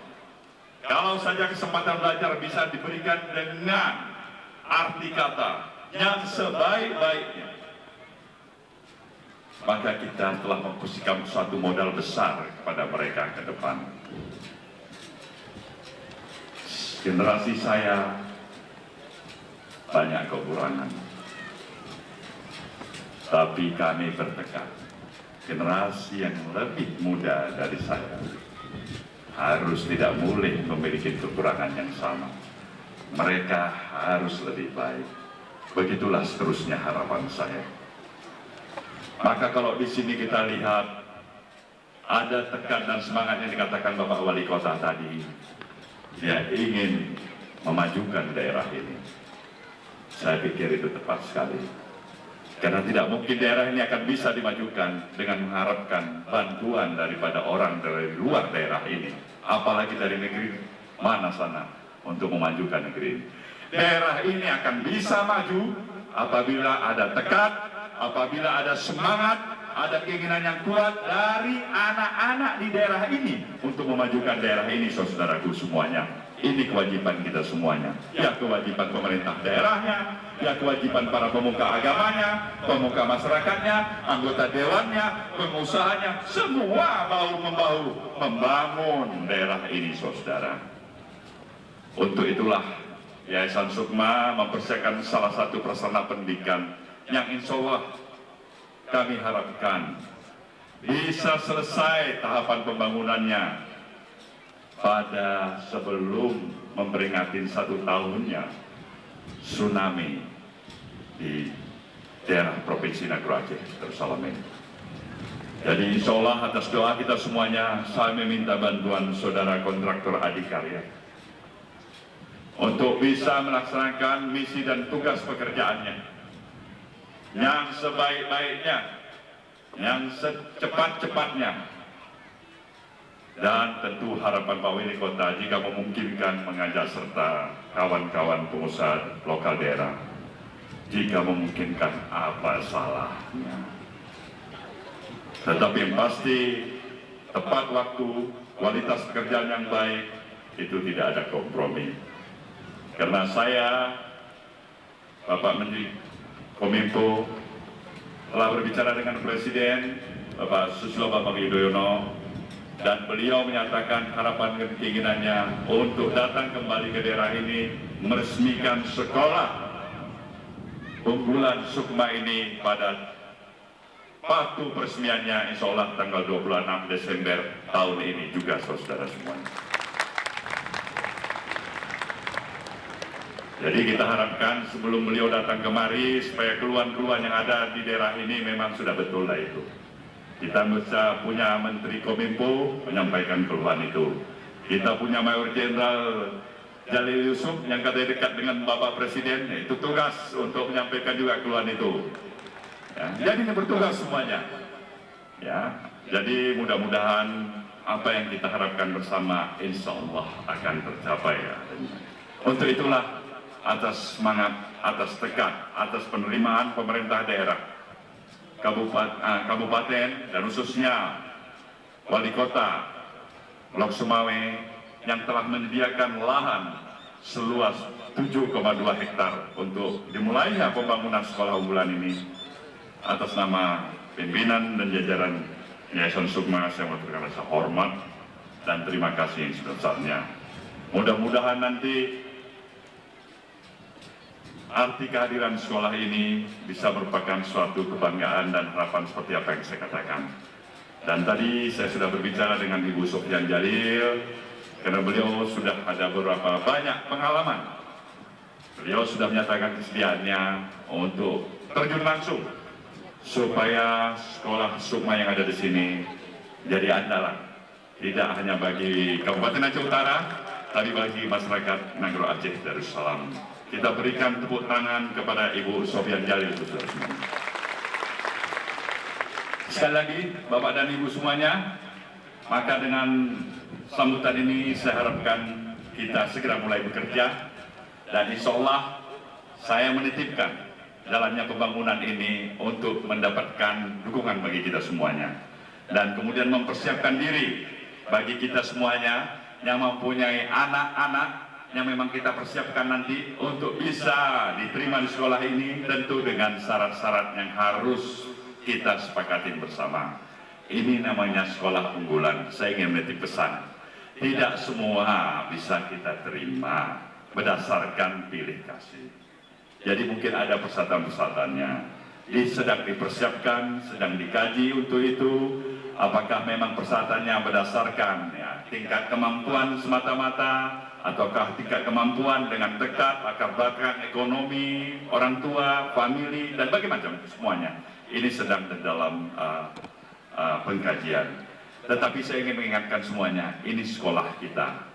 kalau saja kesempatan belajar bisa diberikan dengan arti kata yang sebaik-baiknya, maka kita telah memposisikan suatu modal besar kepada mereka ke depan. Generasi saya banyak kekurangan, tapi kami bertekad, generasi yang lebih muda dari saya harus tidak boleh memiliki kekurangan yang sama. Mereka harus lebih baik. Begitulah seterusnya harapan saya. Maka kalau di sini kita lihat ada tekad dan semangat yang dikatakan Bapak Wali Kota tadi, dia ingin memajukan daerah ini. Saya pikir itu tepat sekali. Karena tidak mungkin daerah ini akan bisa dimajukan dengan mengharapkan bantuan daripada orang dari luar daerah ini, apalagi dari negeri mana sana untuk memajukan negeri ini. Daerah ini akan bisa maju apabila ada tekad, apabila ada semangat, ada keinginan yang kuat dari anak-anak di daerah ini untuk memajukan daerah ini, saudaraku semuanya. Ini kewajiban kita semuanya. Ya kewajiban pemerintah daerahnya, ya kewajiban para pemuka agamanya, pemuka masyarakatnya, anggota dewannya, pengusahanya, semua bahu-membahu membangun daerah ini, saudara. Untuk itulah Yayasan Sukma mempersiapkan salah satu prasarana pendidikan yang insya Allah kami harapkan bisa selesai tahapan pembangunannya pada sebelum memperingati 1 tahunnya tsunami di daerah Provinsi Nagara Aceh Darussalam ini. Jadi insya Allah atas doa kita semuanya, saya meminta bantuan saudara kontraktor Adikarya untuk bisa melaksanakan misi dan tugas pekerjaannya yang sebaik-baiknya, yang secepat-cepatnya. Dan tentu harapan Pak Wali Kota jika memungkinkan mengajak serta kawan-kawan pengusaha lokal daerah. Jika memungkinkan, apa salahnya? Tetapi yang pasti, tepat waktu, kualitas pekerjaan yang baik, itu tidak ada kompromi. Karena saya, Bapak Menteri Kominfo, telah berbicara dengan Presiden, Bapak Susilo Bambang Yudhoyono, dan beliau menyatakan harapan dan keinginannya untuk datang kembali ke daerah ini, meresmikan sekolah unggulan Sukma ini pada waktu peresmiannya insya Allah tanggal 26 Desember tahun ini juga, saudara semuanya. Jadi kita harapkan sebelum beliau datang kemari supaya keluhan-keluhan yang ada di daerah ini memang sudah betul lah itu. Kita bisa punya Menteri Kominfo menyampaikan keluhan itu. Kita punya Mayor Jenderal Jalil Yusuf yang katanya dekat dengan Bapak Presiden, itu tugas untuk menyampaikan juga keluhan itu. Ya, jadi ini bertugas semuanya. Ya, jadi mudah-mudahan apa yang kita harapkan bersama insya Allah akan tercapai. Ya. Untuk itulah atas semangat, atas tekad, atas penerimaan pemerintah daerah, kabupaten dan khususnya wali kota Lok Sumawe yang telah menyediakan lahan seluas 7,2 hektar untuk dimulainya pembangunan sekolah unggulan ini. Atas nama pimpinan dan jajaran Yayasan Sukma, saya mengucapkan rasa hormat dan terima kasih yang sebesar-besarnya. Mudah-mudahan nanti arti kehadiran sekolah ini bisa merupakan suatu kebanggaan dan harapan seperti apa yang saya katakan. Dan tadi saya sudah berbicara dengan Ibu Sofyan Jalil, karena beliau sudah ada beberapa banyak pengalaman. Beliau sudah menyatakan kesediaannya untuk terjun langsung supaya sekolah Sukma yang ada di sini jadi andalan, tidak hanya bagi Kabupaten Aceh Utara, tapi bagi masyarakat Nagara Aceh Darussalam. Kita berikan tepuk tangan kepada Ibu Sofyan Jalil. Sekali lagi, Bapak dan Ibu semuanya, maka dengan sambutan ini saya harapkan kita segera mulai bekerja, dan insya Allah saya menitipkan jalannya pembangunan ini untuk mendapatkan dukungan bagi kita semuanya, dan kemudian mempersiapkan diri bagi kita semuanya yang mempunyai anak-anak yang memang kita persiapkan nanti untuk bisa diterima di sekolah ini, tentu dengan syarat-syarat yang harus kita sepakatin bersama. Ini namanya sekolah unggulan. Saya ingin menitip pesan, tidak semua bisa kita terima berdasarkan pilih kasih. Jadi mungkin ada persyaratan-persyaratannya. Sedang dipersiapkan, sedang dikaji untuk itu. Apakah memang persyaratannya berdasarkan tingkat kemampuan semata-mata, ataukah tingkat kemampuan dengan dekat, latar belakang ekonomi, orang tua, famili, dan bagaimana semuanya. Ini sedang dalam pengkajian. Tetapi saya ingin mengingatkan semuanya, ini sekolah kita.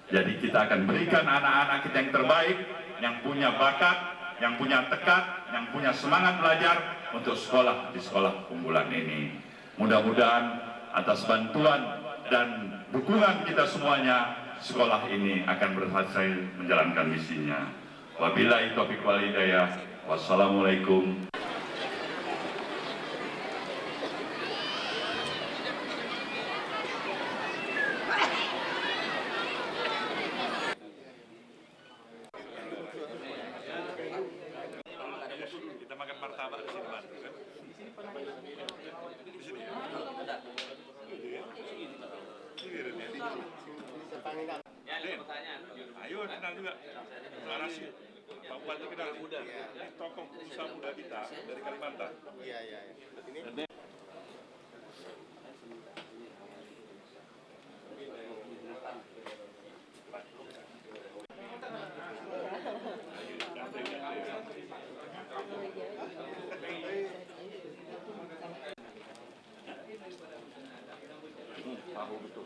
Jadi kita akan berikan anak-anak kita yang terbaik, yang punya bakat, yang punya tekad, yang punya semangat belajar untuk sekolah di sekolah unggulan ini. Mudah-mudahan atas bantuan dan dukungan kita semuanya, sekolah ini akan berhasil menjalankan misinya. Wabillahi taufiq wal hidayah. Wassalamualaikum. sini bantu kan? Di sini ya? Ayo kenal juga. Deklarasi. Pak Bupati kenal. Ini tokoh pengusaha muda kita dari Kalimantan. Iya. Ini tahu betul.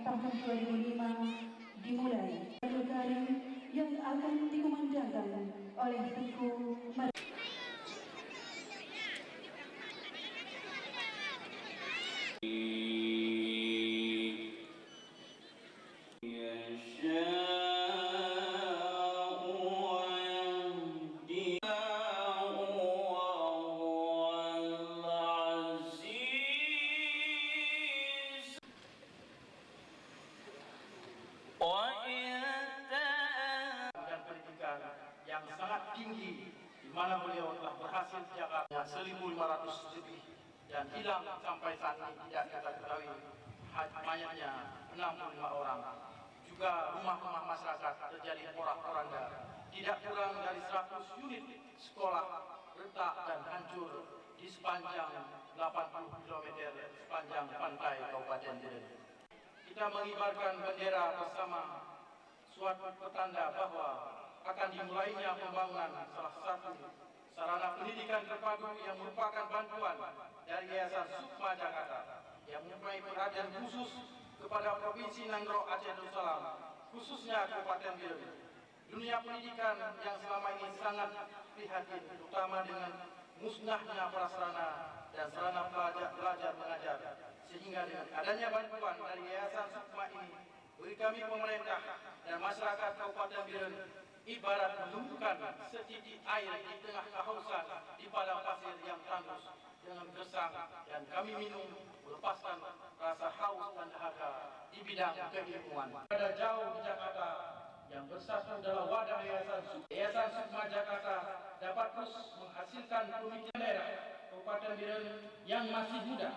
Tahun 2005 dimulai negara yang akan dikumandangkan oleh Tengku yang sangat tinggi di mana beliau telah berhasil Jakarta 1.500 lebih dan hilang sampai saat ini tidak kita ketahui mayatnya 65 orang. Juga rumah-rumah masyarakat terjadi porak-poranda, tidak kurang dari 100 unit sekolah retak dan hancur di sepanjang 80 km sepanjang pantai Kabupaten Biren. Kita mengibarkan bendera bersama suatu petanda bahwa akan dimulainya pembangunan salah satu sarana pendidikan terpadu yang merupakan bantuan dari Yayasan Sukma Jakarta yang mempunyai perhatian khusus kepada Provinsi Nanggro Aceh Darussalam, khususnya Kabupaten Biren. Dunia pendidikan yang selama ini sangat prihatin, terutama dengan musnahnya prasarana dan sarana belajar mengajar. Sehingga dengan adanya bantuan dari Yayasan Sukma ini, bagi kami pemerintah dan masyarakat Kabupaten Biren ibarat menumbuhkan setitik air di tengah kehausan di padang pasir yang tandus dengan gersang, dan kami minum melepaskan rasa haus dan dahaga di bidang keilmuan. Ada jauh di Jakarta yang bersatu dalam wadah Yayasan Sukma Jakarta dapat terus menghasilkan pemikiran daerah Kabupaten Biren yang masih muda.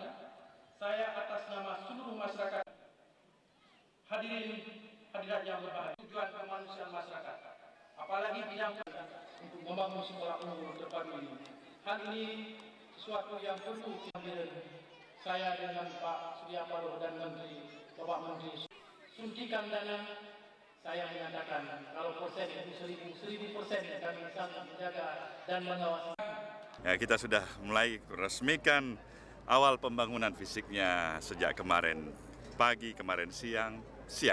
Saya atas nama seluruh masyarakat hadirat yang berbahagia, tujuan kemanusiaan masyarakat, apalagi bidang untuk membangun sekolah unggul terpadu ini. Hal ini sesuatu yang perlu Biren. Saya dengan Pak Surya Paloh dan Bapak Menteri suntikan dana. Saya menyatakan kalau persen itu 1000% kami sangat menjaga dan mengawasi. Ya, kita sudah mulai resmikan awal pembangunan fisiknya sejak kemarin pagi, kemarin siang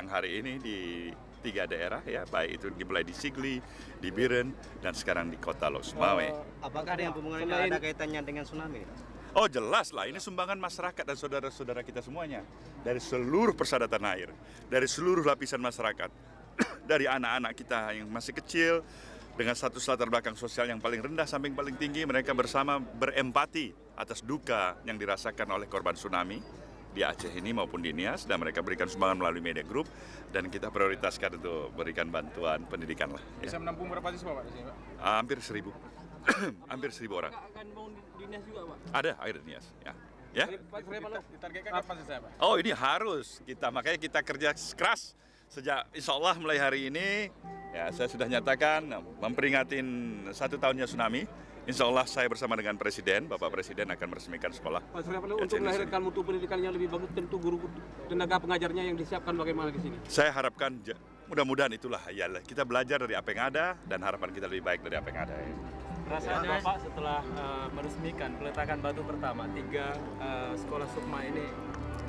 hari ini di 3 daerah ya, baik itu dimulai di Sigli, di Biren, dan sekarang di Kota Lok Sumawe. Apakah dengan pembangunan ini ada kaitannya dengan tsunami? Oh jelas lah, ini sumbangan masyarakat dan saudara-saudara kita semuanya. Dari seluruh persadatan air, dari seluruh lapisan masyarakat, dari anak-anak kita yang masih kecil, dengan status latar belakang sosial yang paling rendah sampai yang paling tinggi, mereka bersama berempati atas duka yang dirasakan oleh korban tsunami di Aceh ini maupun di Nias, dan mereka berikan sumbangan melalui media group, dan kita prioritaskan untuk berikan bantuan pendidikan lah. Ya. Bisa menampung berapa siswa Pak di sini Pak? Hampir 1000. Hampir 1000 orang. Akan bangun di Nias juga Pak? Ada di Nias. Ya. Ditargetkan kapan selesai Pak? Oh ini harus makanya kita kerja keras sejak insya Allah mulai hari ini. Ya, saya sudah nyatakan memperingatin 1 tahunnya tsunami. Insya Allah saya bersama dengan Presiden, Bapak Presiden akan meresmikan sekolah. Pak Surya Paloh, untuk melahirkan mutu pendidikan yang lebih bagus, tentu guru tenaga pengajarnya yang disiapkan bagaimana di sini? Saya harapkan mudah-mudahan itulah ya, kita belajar dari apa yang ada dan harapan kita lebih baik dari apa yang ada. Ya. Perasaan Bapak setelah meresmikan peletakan batu pertama 3 sekolah Sukma ini,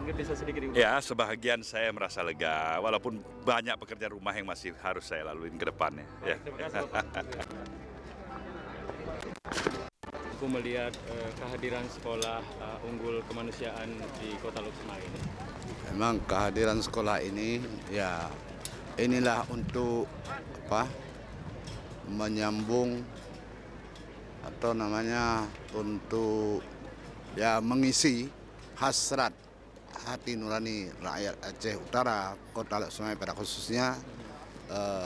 mungkin bisa sedikit diulang? Ya, sebahagian saya merasa lega, walaupun banyak pekerjaan rumah yang masih harus saya laluin ke depannya. Ya. Terima kasih Bapak. Aku melihat kehadiran sekolah unggul kemanusiaan di Kota Lok Sumawe ini. Memang kehadiran sekolah ini ya inilah untuk menyambung atau namanya untuk ya mengisi hasrat hati nurani rakyat Aceh Utara, Kota Lok Sumawe pada khususnya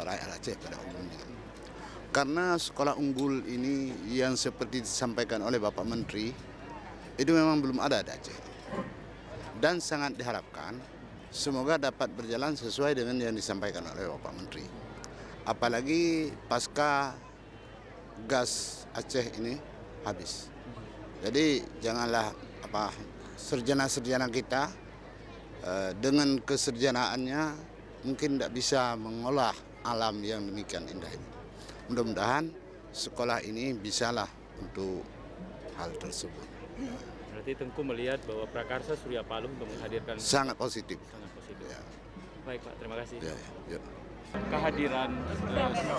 rakyat Aceh pada umumnya. Karena sekolah unggul ini yang seperti disampaikan oleh Bapak Menteri itu memang belum ada di Aceh. Dan sangat diharapkan semoga dapat berjalan sesuai dengan yang disampaikan oleh Bapak Menteri. Apalagi pasca gas Aceh ini habis. Jadi janganlah sarjana-sarjana kita dengan keserjanaannya mungkin tidak bisa mengolah alam yang demikian indah ini. Mudah-mudahan sekolah ini bisalah untuk hal tersebut. Berarti Tengku melihat bahwa prakarsa Surya Paloh untuk menghadirkan sangat positif. Sangat positif. Ya. Baik Pak, terima kasih. Ya. Kehadiran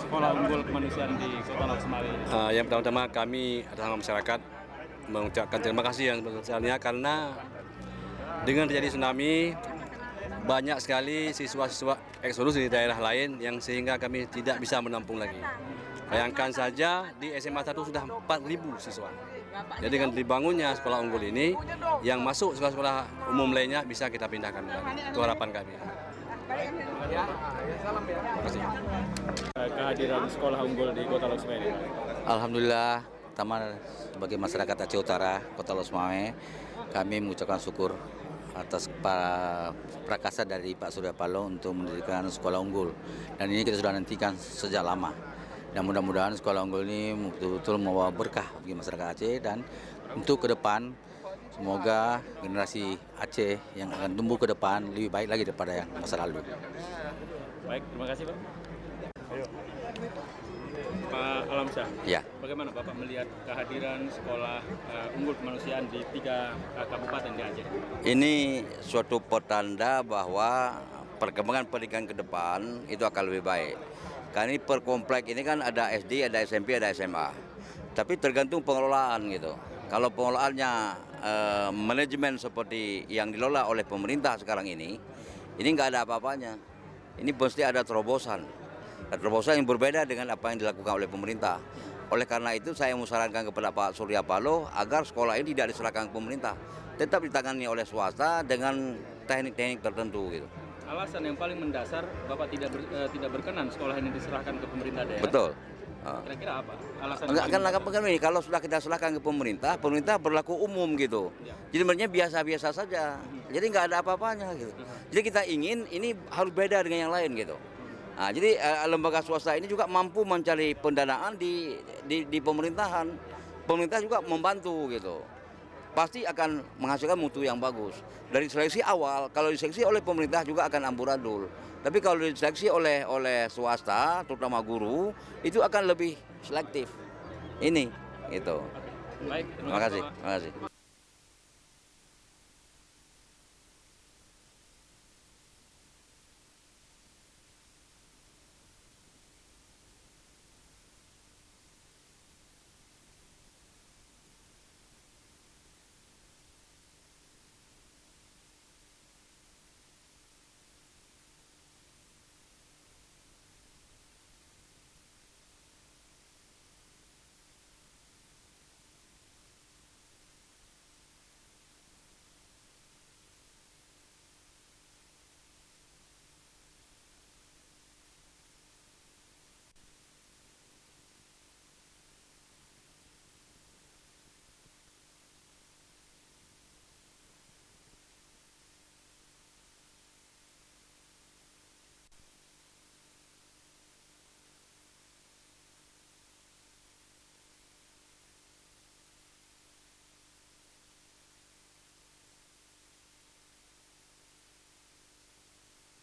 sekolah unggul kemanusiaan di Kota Lok Sumawe. Yang pertama-tama kami adalah masyarakat mengucapkan terima kasih yang sebesar-besarnya karena dengan terjadi tsunami banyak sekali siswa-siswa eksodus di daerah lain yang sehingga kami tidak bisa menampung lagi. Bayangkan saja di SMA 1 sudah 4.000 siswa. Jadi dengan dibangunnya sekolah unggul ini, yang masuk sekolah-sekolah umum lainnya bisa kita pindahkan lagi. Itu harapan kami. Terima kasih. Kehadiran sekolah unggul di Kota Lok Sumawe ini. Alhamdulillah, pertama sebagai masyarakat Aceh Utara, Kota Lok Sumawe, kami mengucapkan syukur atas prakarsa dari Pak Surya Paloh untuk mendirikan sekolah unggul. Dan ini kita sudah nantikan sejak lama. Dan mudah-mudahan sekolah unggul ini betul-betul membawa berkah bagi masyarakat Aceh dan untuk ke depan Semoga generasi Aceh yang akan tumbuh ke depan lebih baik lagi daripada yang masa lalu. Baik, terima kasih Pak. Ayo. Pak Alamsyah, Ya. bagaimana Bapak melihat kehadiran sekolah unggul kemanusiaan di 3 kabupaten di Aceh? Ini suatu petanda bahwa perkembangan pendidikan ke depan itu akan lebih baik. Karena ini per komplek ini kan ada SD, ada SMP, ada SMA. Tapi tergantung pengelolaan gitu. Kalau pengelolaannya manajemen seperti yang dilola oleh pemerintah sekarang ini nggak ada apa-apanya. Ini pasti ada terobosan. Terobosan yang berbeda dengan apa yang dilakukan oleh pemerintah. Oleh karena itu saya menyarankan kepada Pak Surya Paloh agar sekolah ini tidak diserahkan ke pemerintah, tetap ditangani oleh swasta dengan teknik-teknik tertentu gitu. Alasan yang paling mendasar Bapak tidak berkenan sekolah ini diserahkan ke pemerintah daerah. Betul. Kira-kira apa? Alasan Akan ini kalau sudah kita serahkan ke pemerintah berlaku umum gitu. Jadi sebenarnya biasa-biasa saja. Jadi nggak ada apa-apanya gitu. Jadi kita ingin ini harus beda dengan yang lain gitu. Nah, jadi lembaga swasta ini juga mampu mencari pendanaan di pemerintahan. Pemerintah juga membantu gitu. Pasti akan menghasilkan mutu yang bagus. Dari seleksi awal, kalau diseleksi oleh pemerintah juga akan amburadul. Tapi kalau diseleksi oleh swasta, terutama guru, itu akan lebih selektif. Ini, gitu. Baik, terima kasih.